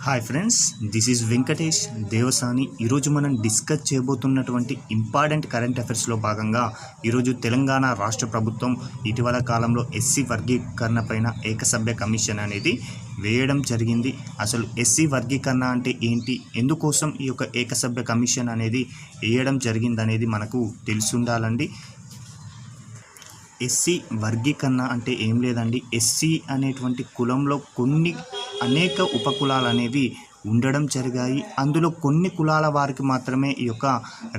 Hi friends, this is Venkatesh Devasani. ఈరోజు మనం discuss చేయబోతున్నటువంటి important current అఫైర్స్లో భాగంగా ఈరోజు తెలంగాణ రాష్ట్ర ప్రభుత్వం ఇటీవల కాలంలో ఎస్సీ వర్గీకరణ పైన ఏకసభ్య కమిషన్ అనేది వేయడం జరిగింది. అసలు ఎస్సీ వర్గీకరణ అంటే ఏంటి, ఎందుకోసం ఈ యొక్క ఏకసభ్య కమిషన్ అనేది వేయడం జరిగింది అనేది మనకు తెలిసి ఉండాలండి. ఎస్సీ వర్గీకరణ అంటే ఏం లేదండి, ఎస్సీ అనేటువంటి కులంలో అనేక ఉపకులాలు అనేవి ఉండడం జరిగాయి. అందులో కొన్ని కులాల వారికి మాత్రమే ఈ యొక్క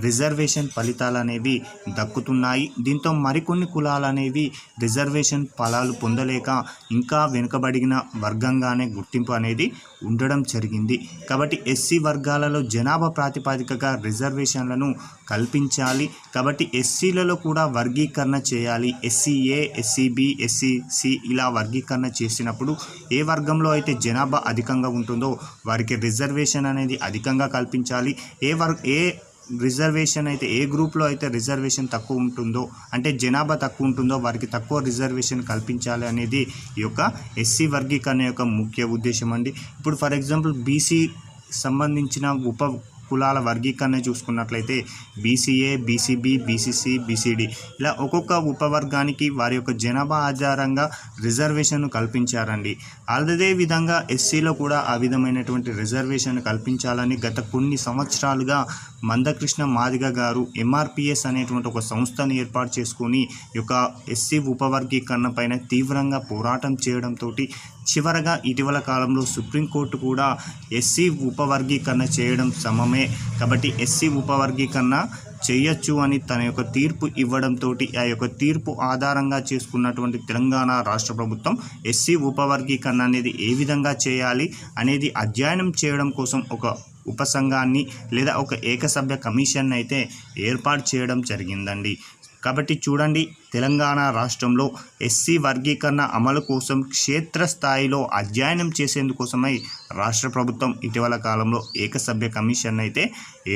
రిజర్వేషన్ ఫలితాలు అనేవి దక్కుతున్నాయి. దీంతో మరికొన్ని కులాలు అనేవి రిజర్వేషన్ ఫలాలు పొందలేక ఇంకా వెనుకబడిన వర్గంగానే గుర్తింపు అనేది ఉండడం జరిగింది. కాబట్టి ఎస్సీ వర్గాలలో జనాభా ప్రాతిపదికగా రిజర్వేషన్లను కల్పించాలి. కాబట్టి ఎస్సీలలో కూడా వర్గీకరణ చేయాలి. ఎస్సీఏ, ఎస్సీబీ, ఎస్సీసీ ఇలా వర్గీకరణ చేసినప్పుడు ఏ వర్గంలో అయితే జనాభా అధికంగా ఉంటుందో వారికి రిజర్వేషన్ అనేది అధికంగా కల్పించాలి. ఏ రిజర్వేషన్ అయితే ఏ గ్రూప్లో అయితే రిజర్వేషన్ తక్కువ ఉంటుందో, అంటే జనాభా తక్కువ ఉంటుందో వారికి తక్కువ రిజర్వేషన్ కల్పించాలి అనేది ఈ యొక్క ఎస్సీ వర్గీకరణ యొక్క ముఖ్య ఉద్దేశం అండి. ఇప్పుడు ఫర్ ఎగ్జాంపుల్ బీసీ సంబంధించిన కులాల వర్గీకరణ చూసుకున్నట్లయితే బీసీఏ, బీసీబీ, బీసీసీ, బీసీడీ ఇలా ఒక్కొక్క ఉపవర్గానికి వారి యొక్క జనాభా ఆధారంగా రిజర్వేషన్ కల్పించారండి. అదే విధంగా ఎస్సీలో కూడా ఆ విధమైనటువంటి రిజర్వేషన్ కల్పించాలని గత కొన్ని సంవత్సరాలుగా మందకృష్ణ మాదిగ గారు ఎంఆర్పిఎస్ అనేటువంటి ఒక సంస్థను ఏర్పాటు చేసుకొని ఈ యొక్క ఎస్సీ ఉపవర్గీకరణ పైన తీవ్రంగా పోరాటం చేయడంతో చివరగా ఇటీవల కాలంలో సుప్రీంకోర్టు కూడా ఎస్సీ ఉపవర్గీకరణ చేయడం సమమే, కాబట్టి ఎస్సీ ఉపవర్గీకరణ చేయొచ్చు అని తన యొక్క తీర్పు ఇవ్వడంతో ఆ యొక్క తీర్పు ఆధారంగా చేసుకున్నటువంటి తెలంగాణ రాష్ట్ర ప్రభుత్వం ఎస్సీ ఉపవర్గీకరణ అనేది ఏ విధంగా చేయాలి అనేది అధ్యయనం చేయడం కోసం ఒక ఉపసంఘాన్ని లేదా ఒక ఏకసభ్య కమిషన్ అయితే ఏర్పాటు చేయడం జరిగిందండి. కాబట్టి చూడండి, తెలంగాణ రాష్ట్రంలో ఎస్సీ వర్గీకరణ అమలు కోసం క్షేత్రస్థాయిలో అధ్యయనం చేసేందుకోసమై రాష్ట్ర ప్రభుత్వం ఇటీవల కాలంలో ఏకసభ్య కమిషన్ అయితే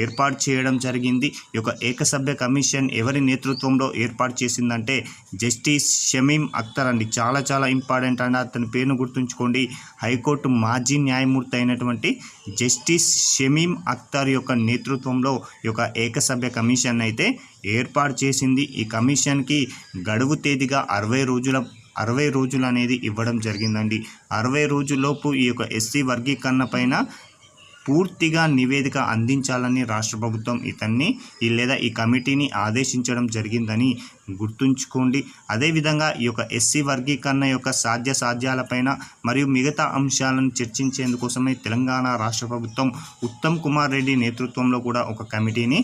ఏర్పాటు చేయడం జరిగింది. ఈ యొక్క ఏకసభ్య కమిషన్ ఎవరి నేతృత్వంలో ఏర్పాటు చేసిందంటే జస్టిస్ షమీం అఖ్తర్ అండి. చాలా ఇంపార్టెంట్ అండి, అతని పేరును గుర్తుంచుకోండి. హైకోర్టు మాజీ న్యాయమూర్తి అయినటువంటి జస్టిస్ షమీం అఖ్తర్ యొక్క నేతృత్వంలో ఈ యొక్క ఏకసభ్య కమిషన్ అయితే ఏర్పాటు చేసింది. ఈ కమిషన్కి గడువు తేదీగా 60 రోజులు అనేది ఇవ్వడం జరిగిందండి. 60 రోజుల్లోపు ఈ యొక్క ఎస్సీ వర్గీకరణ పైన పూర్తిగా నివేదిక అందించాలని రాష్ట్ర ప్రభుత్వం ఈ కమిటీని ఆదేశించడం జరిగిందని గుర్తుంచుకోండి. అదేవిధంగా ఈ యొక్క ఎస్సీ వర్గీకరణ యొక్క సాధ్యాలపైన మరియు మిగతా అంశాలను చర్చించేందుకోసమే తెలంగాణ రాష్ట్ర ప్రభుత్వం ఉత్తమ్ కుమార్ రెడ్డి నేతృత్వంలో కూడా ఒక కమిటీని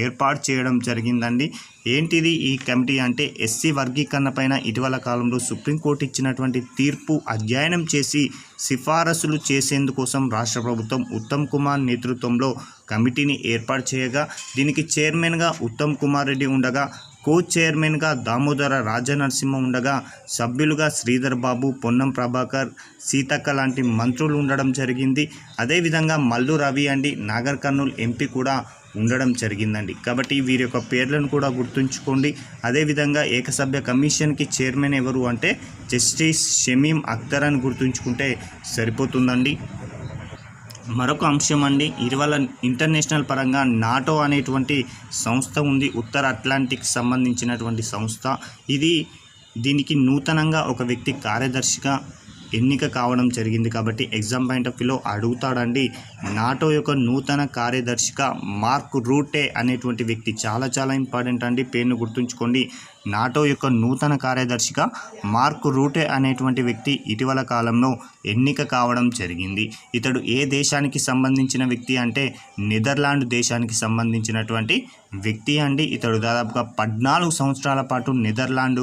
ఏర్పాటు చేయడం జరిగిందండి. ఏంటిది ఈ కమిటీ అంటే ఎస్సీ వర్గీకరణ పైన ఇటీవల కాలంలో సుప్రీంకోర్టు ఇచ్చినటువంటి తీర్పు అధ్యయనం చేసి సిఫారసులు చేసేందుకోసం రాష్ట్ర ప్రభుత్వం ఉత్తమ్ కుమార్ నేతృత్వంలో కమిటీని ఏర్పాటు చేయగా దీనికి చైర్మన్గా ఉత్తమ్ కుమార్ రెడ్డి ఉండగా కో చైర్మన్గా దామోదర రాజనరసింహ ఉండగా సభ్యులుగా శ్రీధర్ బాబు, పొన్నం ప్రభాకర్, సీతక్క లాంటి మంత్రులు ఉండడం జరిగింది. అదేవిధంగా మల్లు రవి అండి నాగర్ కర్నూల్ ఎంపీ కూడా ఉండడం జరిగిందండి. కాబట్టి వీరి యొక్క పేర్లను కూడా గుర్తుంచుకోండి. అదేవిధంగా ఏకసభ్య కమిషన్కి చైర్మన్ ఎవరు అంటే జస్టిస్ షమీం అఖ్తర్ అని గుర్తుంచుకుంటే సరిపోతుందండి. మరొక అంశం అండి, ఇటీవల ఇంటర్నేషనల్ పరంగా నాటో అనేటువంటి సంస్థ ఉంది, ఉత్తర అట్లాంటిక్ సంబంధించినటువంటి సంస్థ. దీనికి నూతనంగా ఒక వ్యక్తి కార్యదర్శిగా ఎన్నిక కావడం జరిగింది. కాబట్టి ఎగ్జామ్ పాయింట్ ఆఫ్ వ్యూలో అడుగుతాడండి, నాటో యొక్క నూతన కార్యదర్శిగా మార్క్ రూటే అనేటువంటి వ్యక్తి చాలా ఇంపార్టెంట్ అండి, పేరును గుర్తుంచుకోండి. నాటో యొక్క నూతన కార్యదర్శిగా మార్క్ రూటే అనేటువంటి వ్యక్తి ఇటీవల కాలంలో ఎన్నిక కావడం జరిగింది. ఇతడు ఏ దేశానికి సంబంధించిన వ్యక్తి అంటే నెదర్లాండ్ దేశానికి సంబంధించినటువంటి వ్యక్తి అండి. ఇతడు దాదాపుగా 14 సంవత్సరాల పాటు నెదర్లాండ్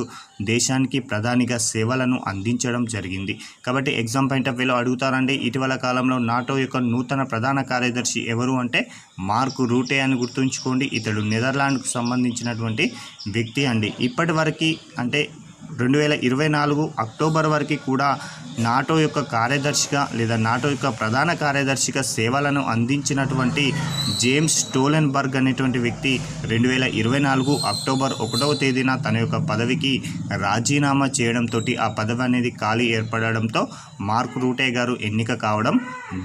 దేశానికి ప్రధానిగా సేవలను అందించడం జరిగింది. కాబట్టి ఎగ్జామ్ పాయింట్ ఆఫ్ వ్యూలో అడుగుతారండి, ఇటీవల కాలంలో నాటో యొక్క నూతన ప్రధాన కార్యదర్శి ఎవరు అంటే మార్క్ రూటే అని గుర్తుంచుకోండి. ఇతడు నెదర్లాండ్కు సంబంధించినటువంటి వ్యక్తి అండి. ఇప్పటి వరకు అంటే 2024 అక్టోబర్ వరకు కూడా నాటో యొక్క కార్యదర్శిగా లేదా నాటో యొక్క ప్రధాన కార్యదర్శిగా సేవలను అందించినటువంటి జేమ్స్ స్టోలెన్బర్గ్ అనేటువంటి వ్యక్తి 2024 అక్టోబర్ 1వ తేదీన తన యొక్క పదవికి రాజీనామా చేయడంతో ఆ పదవి అనేది ఖాళీ ఏర్పడడంతో మార్క్ రూటే గారు ఎన్నిక కావడం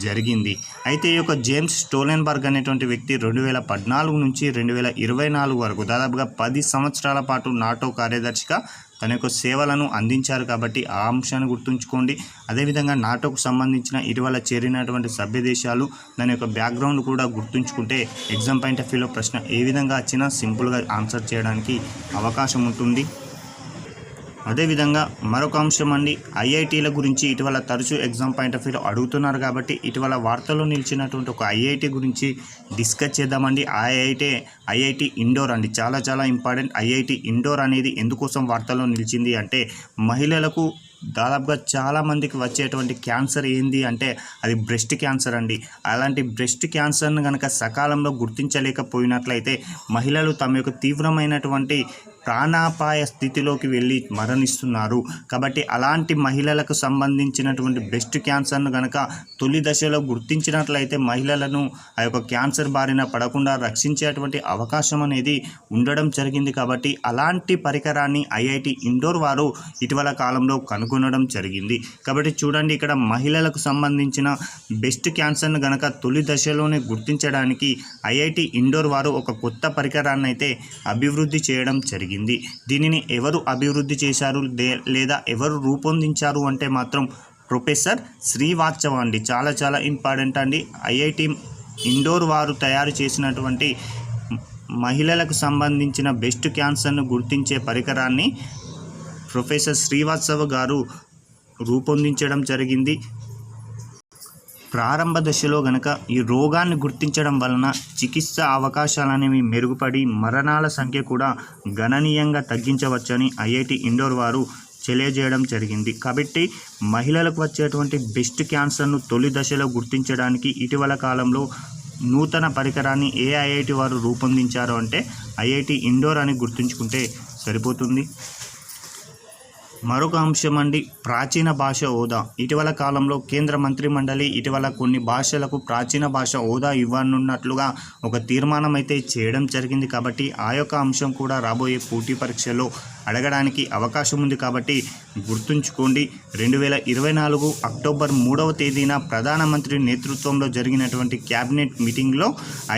జరిగింది. అయితే ఈ యొక్క జేమ్స్ స్టోలెన్బర్గ్ అనేటువంటి వ్యక్తి 2014 నుంచి 2024 వరకు దాదాపుగా 10 సంవత్సరాల పాటు నాటో కార్యదర్శిగా తన యొక్క సేవలను అందించారు కాబట్టి ఆ అంశాన్ని గుర్తుంచుకోండి. అదేవిధంగా నాటోకు సంబంధించిన ఇటీవల చేరినటువంటి సభ్య దేశాలు దాని యొక్క బ్యాక్గ్రౌండ్ కూడా గుర్తుంచుకుంటే ఎగ్జామ్ పాయింట్ ఆఫ్ వ్యూలో ప్రశ్న ఏ విధంగా వచ్చినా సింపుల్గా ఆన్సర్ చేయడానికి అవకాశం ఉంటుంది. అదేవిధంగా మరొక అంశం అండి, ఐఐటీల గురించి ఇటీవల తరచూ ఎగ్జామ్ పాయింట్ ఆఫ్ వ్యూలో అడుగుతున్నారు కాబట్టి ఇటీవల వార్తల్లో నిలిచినటువంటి ఒక ఐఐటీ గురించి డిస్కస్ చేద్దామండి. ఐఐటి ఇండోర్ అండి, చాలా ఇంపార్టెంట్. ఐఐటి ఇండోర్ అనేది ఎందుకోసం వార్తల్లో నిలిచింది అంటే మహిళలకు దాదాపుగా చాలామందికి వచ్చేటువంటి క్యాన్సర్ ఏంది అంటే అది బ్రెస్ట్ క్యాన్సర్ అండి. అలాంటి బ్రెస్ట్ క్యాన్సర్ను కనుక సకాలంలో గుర్తించలేకపోయినట్లయితే మహిళలు తమ యొక్క తీవ్రమైనటువంటి ప్రాణాపాయ స్థితిలోకి వెళ్ళి మరణిస్తున్నారు. కాబట్టి అలాంటి మహిళలకు సంబంధించినటువంటి బ్రెస్ట్ క్యాన్సర్ను కనుక తొలి దశలో గుర్తించినట్లయితే మహిళలను ఆ యొక్క క్యాన్సర్ బారిన పడకుండా రక్షించేటువంటి అవకాశం అనేది ఉండడం జరిగింది. కాబట్టి అలాంటి పరికరాన్ని ఐఐటి ఇండోర్ వారు ఇటీవల కాలంలో కనుగొనడం జరిగింది. కాబట్టి చూడండి, ఇక్కడ మహిళలకు సంబంధించిన బ్రెస్ట్ క్యాన్సర్ను కనుక తొలి దశలోనే గుర్తించడానికి ఐఐటి ఇండోర్ వారు ఒక కొత్త పరికరాన్ని అయితే అభివృద్ధి చేయడం జరిగింది. దీనిని ఎవరు అభివృద్ధి చేశారు లేదా ఎవరు రూపొందించారు అంటే మాత్రం ప్రొఫెసర్ శ్రీవాత్సవ అండి. చాలా ఇంపార్టెంట్ అండి. ఐఐటి ఇండోర్ వారు తయారు చేసినటువంటి మహిళలకు సంబంధించిన బ్రెస్ట్ క్యాన్సర్ను గుర్తించే పరికరాన్ని ప్రొఫెసర్ శ్రీవాత్సవ గారు రూపొందించడం జరిగింది. ప్రారంభ దశలో గనక ఈ రోగాన్ని గుర్తించడం వలన చికిత్స అవకాశాలనేవి మెరుగుపడి మరణాల సంఖ్య కూడా గణనీయంగా తగ్గించవచ్చని ఐఐటి ఇండోర్ వారు తెలియజేయడం జరిగింది. కాబట్టి మహిళలకు వచ్చేటువంటి బ్రెస్ట్ క్యాన్సర్ను తొలి దశలో గుర్తించడానికి ఇటీవల కాలంలో నూతన పరికరాన్ని ఏ ఐఐటి వారు రూపొందించారు అంటే ఐఐటి ఇండోర్ అని గుర్తుంచుకుంటే సరిపోతుంది. మరొక అంశం అండి, ప్రాచీన భాష హోదా. ఇటీవల కాలంలో కేంద్ర మంత్రి మండలి ఇటీవల కొన్ని భాషలకు ప్రాచీన భాష హోదా ఇవ్వనున్నట్లుగా ఒక తీర్మానం అయితే చేయడం జరిగింది. కాబట్టి ఆ యొక్క అంశం కూడా రాబోయే పోటీ పరీక్షలో అడగడానికి అవకాశం ఉంది. కాబట్టి గుర్తుంచుకోండి, 2024 అక్టోబర్ 3వ తేదీన ప్రధానమంత్రి నేతృత్వంలో జరిగినటువంటి క్యాబినెట్ మీటింగ్లో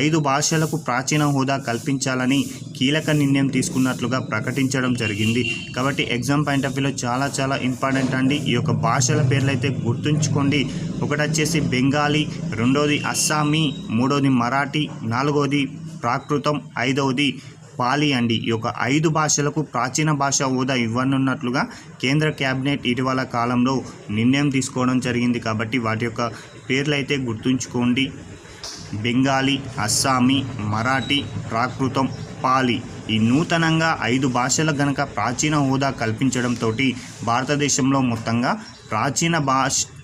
5 భాషలకు ప్రాచీన హోదా కల్పించాలని కీలక నిర్ణయం తీసుకున్నట్లుగా ప్రకటించడం జరిగింది. కాబట్టి ఎగ్జామ్ పాయింట్ ఆఫ్ వ్యూలో చాలా ఇంపార్టెంట్ అండి. ఈ యొక్క భాషల పేర్లు అయితే గుర్తుంచుకోండి. ఒకటి వచ్చేసి బెంగాలీ, రెండోది అస్సామీ, మూడోది మరాఠీ, నాలుగోది ప్రాకృతం, ఐదవది పాలి అండి. ఈ యొక్క 5 భాషలకు ప్రాచీన భాష హోదా ఇవ్వనున్నట్లుగా కేంద్ర క్యాబినెట్ ఇటీవల కాలంలో నిర్ణయం తీసుకోవడం జరిగింది. కాబట్టి వాటి యొక్క పేర్లు అయితే గుర్తుంచుకోండి. బెంగాలీ, అస్సామీ, మరాఠీ, ప్రాకృతం, పాలి. ఈ నూతనంగా 5 భాషలకు గనక ప్రాచీన హోదా కల్పించడంతో భారతదేశంలో మొత్తంగా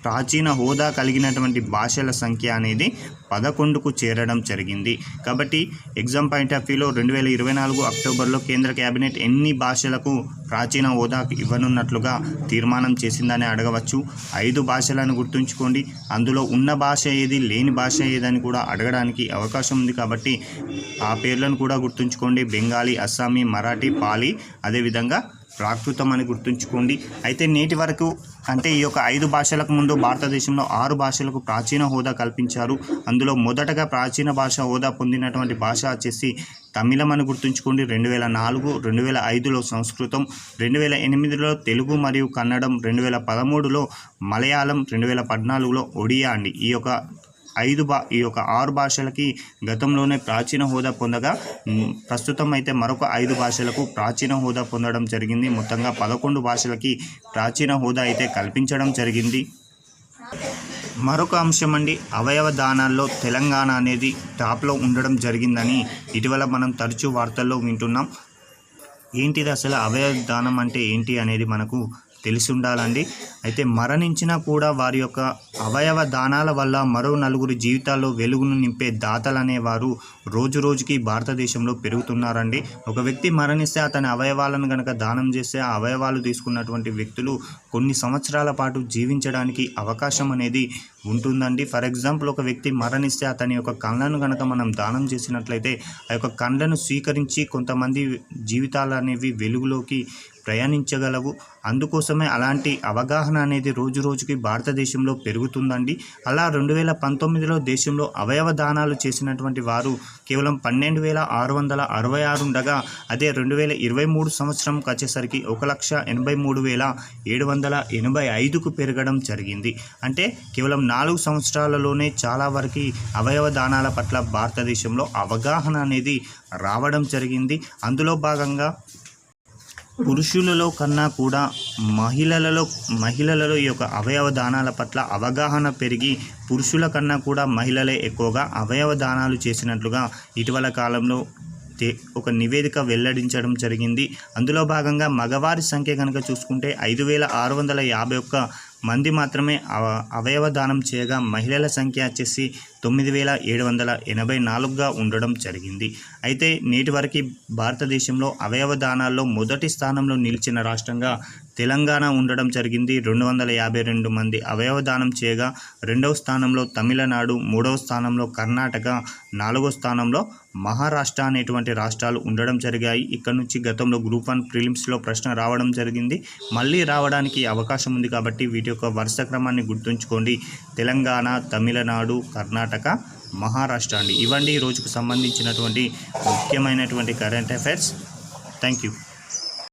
ప్రాచీన హోదా కలిగినటువంటి భాషల సంఖ్య అనేది 11కు చేరడం జరిగింది. కాబట్టి ఎగ్జామ్ పాయింట్ ఆఫ్ వ్యూలో 2024 అక్టోబర్లో కేంద్ర క్యాబినెట్ ఎన్ని భాషలకు ప్రాచీన హోదా ఇవ్వనున్నట్లుగా తీర్మానం చేసిందని అడగవచ్చు. 5 భాషలను గుర్తుంచుకోండి. అందులో ఉన్న భాష ఏది, లేని భాష ఏదని కూడా అడగడానికి అవకాశం ఉంది. కాబట్టి ఆ పేర్లను కూడా గుర్తుంచుకోండి. బెంగాలీ, అస్సామీ, మరాఠీ, పాలి, అదేవిధంగా ప్రాకృతం అని గుర్తుంచుకోండి. అయితే నేటి వరకు అంటే ఈ యొక్క 5 భాషలకు ముందు భారతదేశంలో 6 భాషలకు ప్రాచీన హోదా కల్పించారు. అందులో మొదటగా ప్రాచీన భాష హోదా పొందినటువంటి భాష వచ్చేసి తమిళం అని గుర్తుంచుకోండి. 2004, 2005లో సంస్కృతం, 2008లో తెలుగు మరియు కన్నడం, 2013లో మలయాళం, 2014లో ఒడియా అండి. ఈ యొక్క 6 భాషలకి గతంలోనే ప్రాచీన హోదా పొందగా ప్రస్తుతం అయితే మరొక 5 భాషలకు ప్రాచీన హోదా పొందడం జరిగింది. మొత్తంగా 11 భాషలకి ప్రాచీన హోదా అయితే కల్పించడం జరిగింది. మరొక అంశం అండి, అవయవ దానాల్లో తెలంగాణ అనేది టాప్లో ఉండడం జరిగిందని ఇటీవల మనం తరచూ వార్తల్లో వింటున్నాం. ఏంటిది అసలు అవయవ దానం అంటే ఏంటి అనేది మనకు తెలిసి ఉండాలండి. అయితే మరణించినా కూడా వారి యొక్క అవయవ దానాల వల్ల మరో నలుగురి జీవితాల్లో వెలుగును నింపే దాతలు అనేవారు రోజు రోజుకి భారతదేశంలో పెరుగుతున్నారండి. ఒక వ్యక్తి మరణిస్తే అతని అవయవాలను కనుక దానం చేస్తే ఆ అవయవాలు తీసుకున్నటువంటి వ్యక్తులు కొన్ని సంవత్సరాల పాటు జీవించడానికి అవకాశం అనేది ఉంటుందండి. ఫర్ ఎగ్జాంపుల్, ఒక వ్యక్తి మరణిస్తే అతని యొక్క కళ్ళను కనుక మనం దానం చేసినట్లయితే ఆ యొక్క కళ్ళను స్వీకరించి కొంతమంది జీవితాలు అనేవి వెలుగులోకి ప్రయాణించగలవు. అందుకోసమే అలాంటి అవగాహన అనేది రోజు రోజుకి భారతదేశంలో పెరుగుతుందండి. అలా 2019లో దేశంలో అవయవ దానాలు చేసినటువంటి వారు కేవలం 12,666 ఉండగా, అదే 2023 సంవత్సరంకి వచ్చేసరికి 1,83,785కు పెరగడం జరిగింది. అంటే కేవలం 4 సంవత్సరాలలోనే చాలా వరకు అవయవ దానాల పట్ల భారతదేశంలో అవగాహన అనేది రావడం జరిగింది. అందులో భాగంగా పురుషులలో కన్నా కూడా మహిళలలో ఈ యొక్క అవయవ దానాల పట్ల అవగాహన పెరిగి పురుషుల కన్నా కూడా మహిళలే ఎక్కువగా అవయవ దానాలు చేసినట్లుగా ఇటీవల కాలంలో ఒక నివేదిక వెల్లడించడం జరిగింది. అందులో భాగంగా మగవారి సంఖ్య కనుక చూసుకుంటే 5,651 మంది మాత్రమే అవయవ దానం చేయగా మహిళల సంఖ్య వచ్చేసి 9,784గా ఉండడం జరిగింది. అయితే నేటి వరకు భారతదేశంలో అవయవ దానాల్లో మొదటి స్థానంలో నిలిచిన రాష్ట్రంగా తెలంగాణ ఉండడం జరిగింది. 252 మంది అవయవ దానం చేయగా రెండవ స్థానంలో తమిళనాడు, మూడవ స్థానంలో కర్ణాటక, నాలుగవ స్థానంలో మహారాష్ట్ర అనేటువంటి రాష్ట్రాలు ఉండడం జరిగాయి. ఇక్కడ నుంచి గతంలో గ్రూప్ 1 ప్రిలిమ్స్లో ప్రశ్న రావడం జరిగింది. మళ్ళీ రావడానికి అవకాశం ఉంది కాబట్టి వీటి యొక్క వరుస క్రమాన్ని గుర్తుంచుకోండి. తెలంగాణ, తమిళనాడు, కర్ణాటక, మహారాష్ట్ర అండి. ఇవండి ఈ రోజుకు సంబంధించినటువంటి ముఖ్యమైనటువంటి కరెంట్ అఫైర్స్. Thank you.